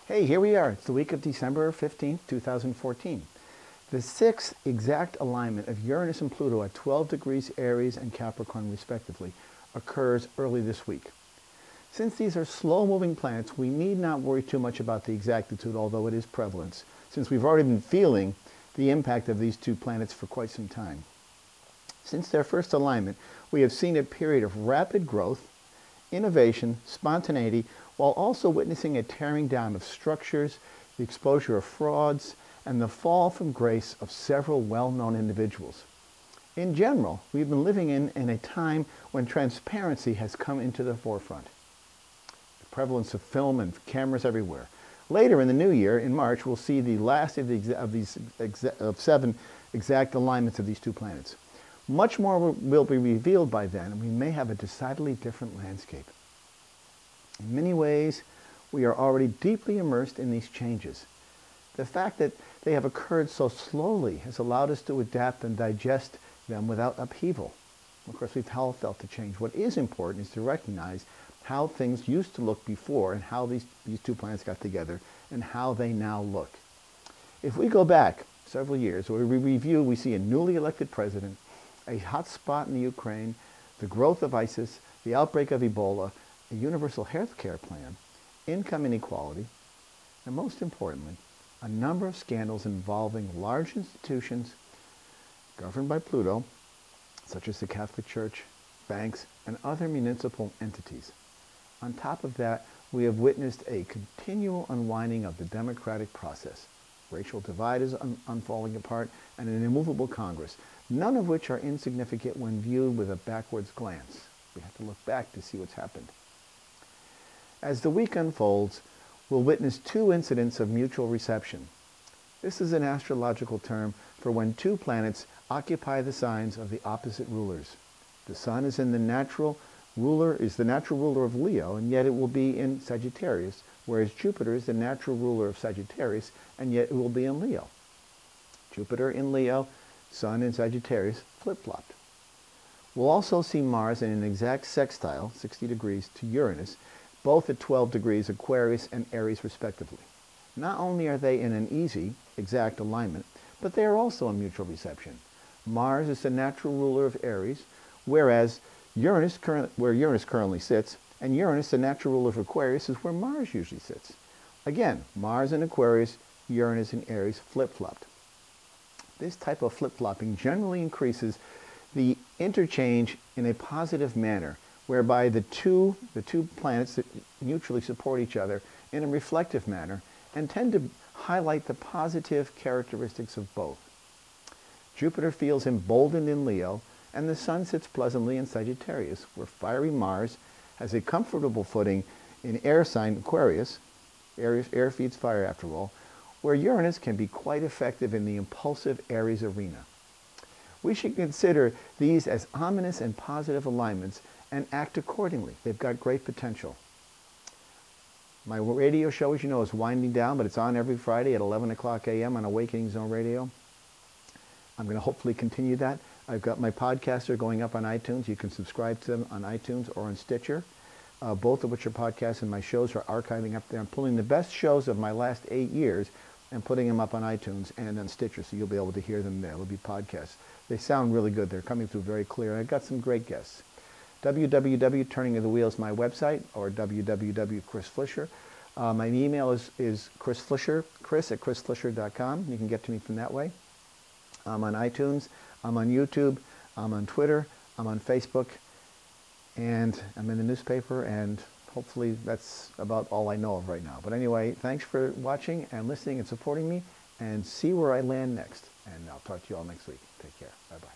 Hey, here we are. It's the week of December 15th, 2014. The sixth exact alignment of Uranus and Pluto at 12 degrees Aries and Capricorn respectively occurs early this week. Since these are slow-moving planets, we need not worry too much about the exactitude, although it is prevalent, since we've already been feeling the impact of these two planets for quite some time. Since their first alignment, we have seen a period of rapid growth, innovation, spontaneity, while also witnessing a tearing down of structures, the exposure of frauds, and the fall from grace of several well-known individuals. In general, we've been living in a time when transparency has come into the forefront. The prevalence of film and cameras everywhere. Later in the new year, in March, we'll see the last of seven exact alignments of these two planets. Much more will be revealed by then, and we may have a decidedly different landscape. In many ways, we are already deeply immersed in these changes. The fact that they have occurred so slowly has allowed us to adapt and digest them without upheaval. Of course, we've all felt the change. What is important is to recognize how things used to look before and how these two planets got together and how they now look. If we go back several years, where we review, we see a newly elected president, a hot spot in the Ukraine, the growth of ISIS, the outbreak of Ebola, a universal health care plan, income inequality, and most importantly, a number of scandals involving large institutions governed by Pluto, such as the Catholic Church, banks, and other municipal entities. On top of that, we have witnessed a continual unwinding of the democratic process. Racial divide is unfalling apart, and an immovable Congress, none of which are insignificant when viewed with a backwards glance. We have to look back to see what's happened. As the week unfolds, we'll witness two incidents of mutual reception. This is an astrological term for when two planets occupy the signs of the opposite rulers. The Sun is the natural ruler of Leo, and yet it will be in Sagittarius, whereas Jupiter is the natural ruler of Sagittarius, and yet it will be in Leo. Jupiter in Leo, Sun in Sagittarius, flip-flopped. We'll also see Mars in an exact sextile, 60 degrees, to Uranus, both at 12 degrees Aquarius and Aries respectively. Not only are they in an easy, exact alignment, but they are also in mutual reception. Mars is the natural ruler of Aries, whereas where Uranus currently sits, and Uranus, the natural ruler of Aquarius, is where Mars usually sits. Again, Mars in Aquarius, Uranus in Aries, flip-flopped. This type of flip-flopping generally increases the interchange in a positive manner, whereby the two planets that mutually support each other in a reflective manner and tend to highlight the positive characteristics of both. Jupiter feels emboldened in Leo, and the Sun sits pleasantly in Sagittarius, where fiery Mars has a comfortable footing in air sign Aquarius. Air feeds fire after all, where Uranus can be quite effective in the impulsive Aries arena. We should consider these as ominous and positive alignments and act accordingly. They've got great potential. My radio show, as you know, is winding down, but it's on every Friday at 11 o'clock a.m. on Awakening Zone Radio. I'm going to hopefully continue that. I've got my podcasts are going up on iTunes. You can subscribe to them on iTunes or on Stitcher, both of which are podcasts, and my shows are archiving up there. I'm pulling the best shows of my last 8 years and putting them up on iTunes and on Stitcher, so you'll be able to hear them there. They'll be podcasts. They sound really good. They're coming through very clear. I've got some great guests. Turning of the Wheel is my website, or Flisher. My email is Flisher, Chris@chrisflisher.com. You can get to me from that way. I'm on iTunes, I'm on YouTube, I'm on Twitter, I'm on Facebook, and I'm in the newspaper, and hopefully that's about all I know of right now. But anyway, thanks for watching and listening and supporting me, and see where I land next. And I'll talk to you all next week. Take care. Bye-bye.